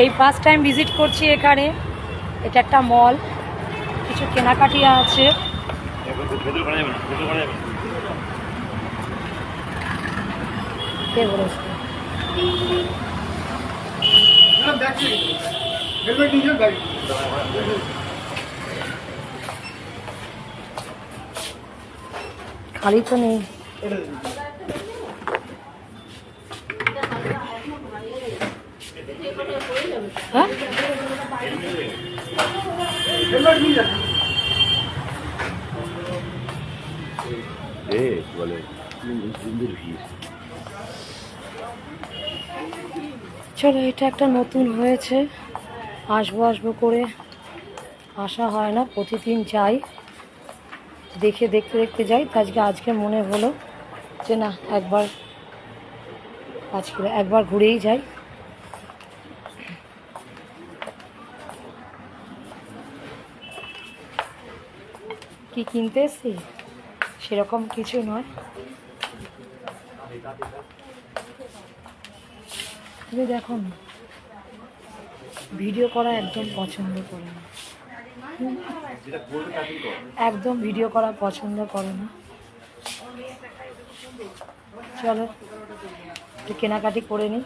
এই first time visit করছি এখানে। এটা একটা মল, কিছু কেনাকাটি আছে। কে বলেছে? খালি তো নেই। হ্যাঁ চলো, এটা একটা নতুন হয়েছে, আসবো আসবো করে আসা হয় না, প্রতিদিন যাই, দেখে দেখতে দেখতে যাই। আজকে মনে হলো যে না, একবার ঘুরেই যাই। কি কিনতে এসছি সেরকম কিছু নয়, তুমি দেখো না, ভিডিও করা একদম পছন্দ করে না, একদম ভিডিও করা পছন্দ করে না। চলো একটু কেনাকাটি করে নিই।